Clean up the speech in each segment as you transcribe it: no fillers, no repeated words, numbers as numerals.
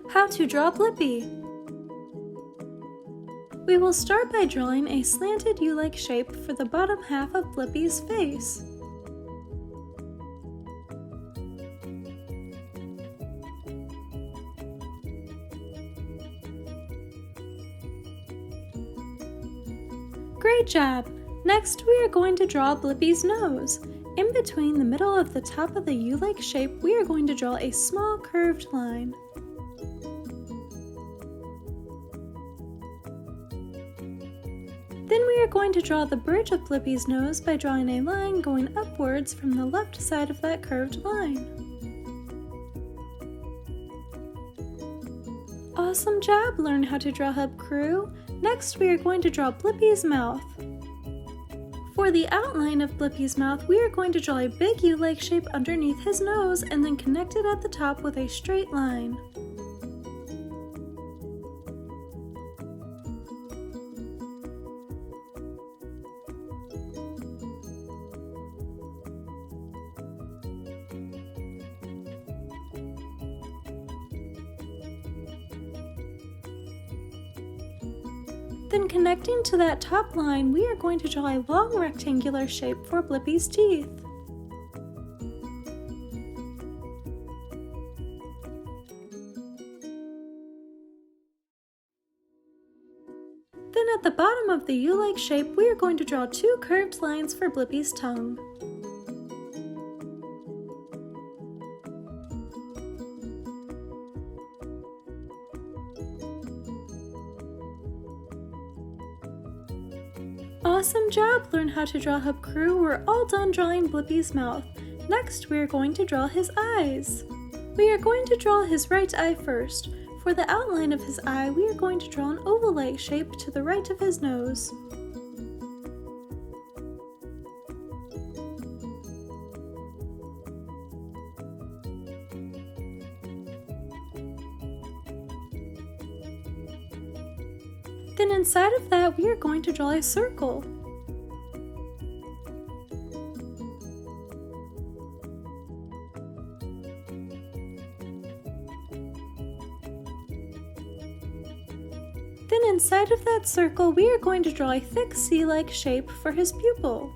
How to draw Blippi. We will start by drawing a slanted U-like shape for the bottom half of Blippi's face. Great job! Next, we are going to draw Blippi's nose. In between the middle of the top of the U-like shape, we are going to draw a small curved line. Then we are going to draw the bridge of Blippi's nose by drawing a line going upwards from the left side of that curved line. Awesome job! Learn how to draw Hub Crew. Next, we are going to draw Blippi's mouth. For the outline of Blippi's mouth, we are going to draw a big U-like shape underneath his nose and then connect it at the top with a straight line. Then connecting to that top line, we are going to draw a long rectangular shape for Blippi's teeth. Then at the bottom of the U-like shape, we are going to draw two curved lines for Blippi's tongue. Awesome job! Learn how to draw Hub Crew. We're all done drawing Blippi's mouth. Next, we are going to draw his eyes. We are going to draw his right eye first. For the outline of his eye, we are going to draw an oval-like shape to the right of his nose. Then inside of that, we are going to draw a circle. Then inside of that circle, we are going to draw a thick C-like shape for his pupil.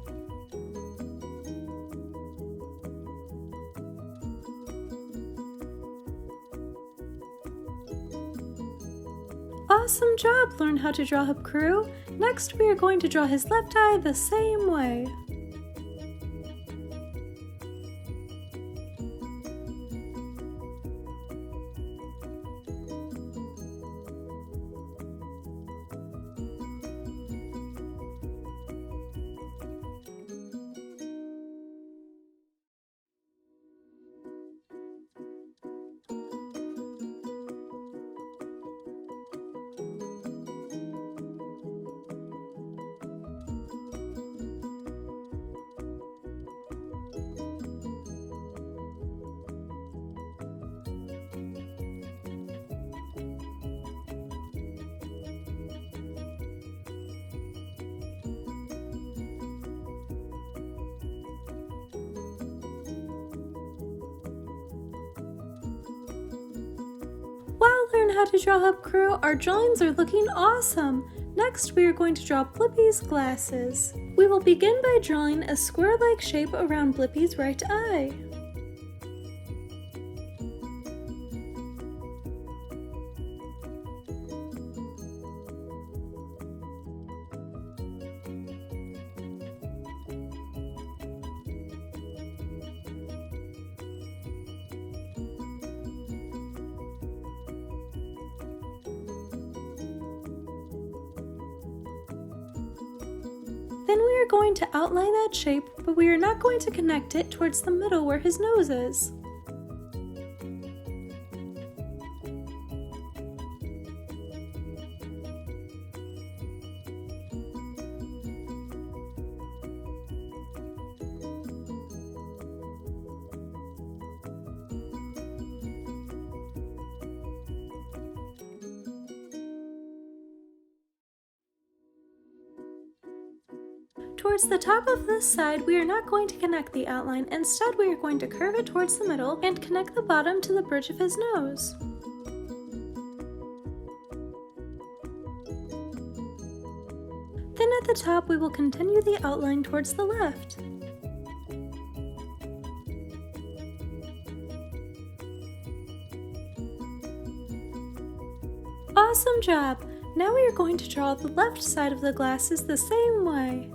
Awesome job! Learn how to draw Hub Crew. Next, we are going to draw his left eye the same way. Wow, learn how to draw Hub Crew. Our drawings are looking awesome. Next, we are going to draw Blippi's glasses. We will begin by drawing a square-like shape around Blippi's right eye. Then we are going to outline that shape, but we are not going to connect it towards the middle where his nose is. Towards the top of this side, we are not going to connect the outline. Instead, we are going to curve it towards the middle and connect the bottom to the bridge of his nose. Then at the top we will continue the outline towards the left. Awesome job! Now we are going to draw the left side of the glasses the same way.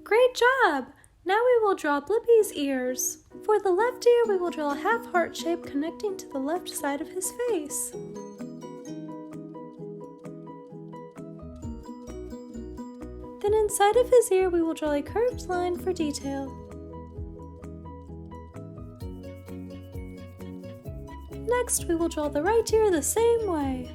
Great job! Now we will draw Blippi's ears. For the left ear, we will draw a half heart shape connecting to the left side of his face. Then inside of his ear, we will draw a curved line for detail. Next, we will draw the right ear the same way.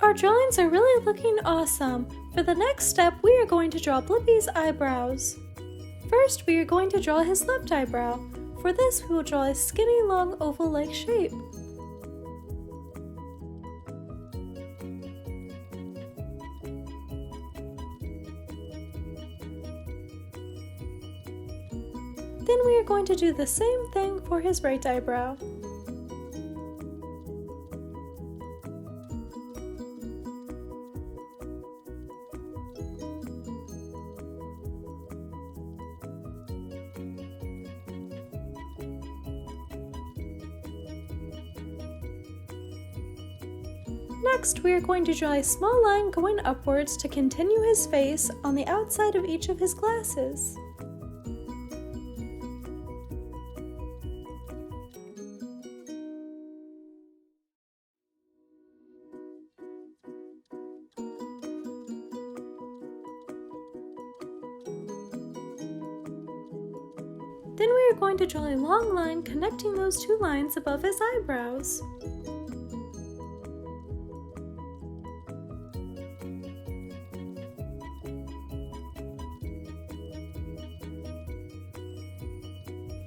Our drawings are really looking awesome. For the next step, we are going to draw Blippi's eyebrows. First, we are going to draw his left eyebrow. For this, we will draw a skinny, long, oval-like shape. Then we are going to do the same thing for his right eyebrow. Next, we are going to draw a small line going upwards to continue his face on the outside of each of his glasses. Then we are going to draw a long line connecting those two lines above his eyebrows.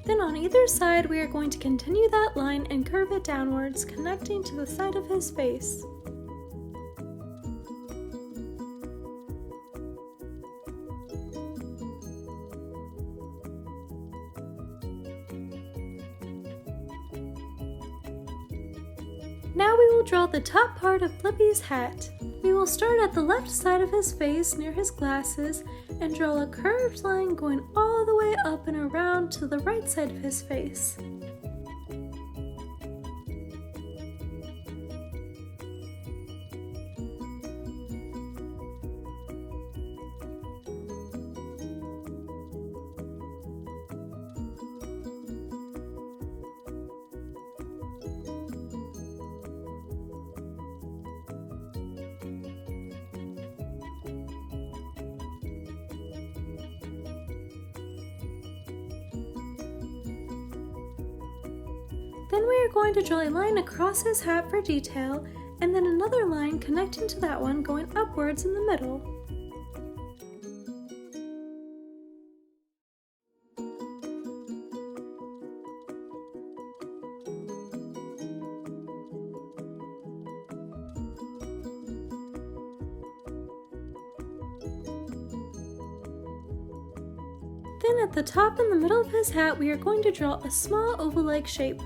Then on either side, we are going to continue that line and curve it downwards, connecting to the side of his face. Now we will draw the top part of Blippi's hat. We will start at the left side of his face near his glasses and draw a curved line going all the way up and around to the right side of his face. Then we are going to draw a line across his hat for detail, and then another line connecting to that one going upwards in the middle. Then at the top in the middle of his hat, we are going to draw a small oval-like shape.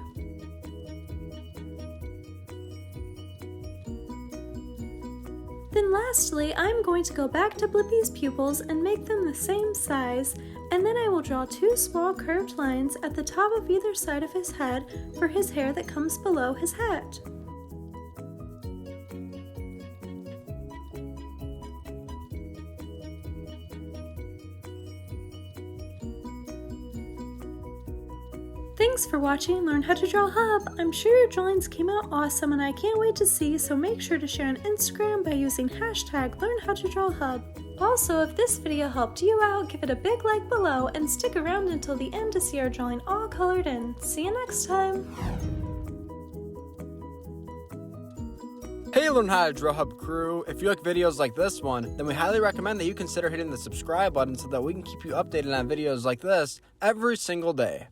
Lastly, I'm going to go back to Blippi's pupils and make them the same size, and then I will draw 2 small curved lines at the top of either side of his head for his hair that comes below his hat. Thanks for watching Learn How to Draw Hub. I'm sure your drawings came out awesome and I can't wait to see, so make sure to share on Instagram by using hashtag LearnHowToDrawHub. Also, if this video helped you out, give it a big like below and stick around until the end to see our drawing all colored in. See you next time! Hey Learn How to Draw Hub crew, if you like videos like this one, then we highly recommend that you consider hitting the subscribe button so that we can keep you updated on videos like this every single day.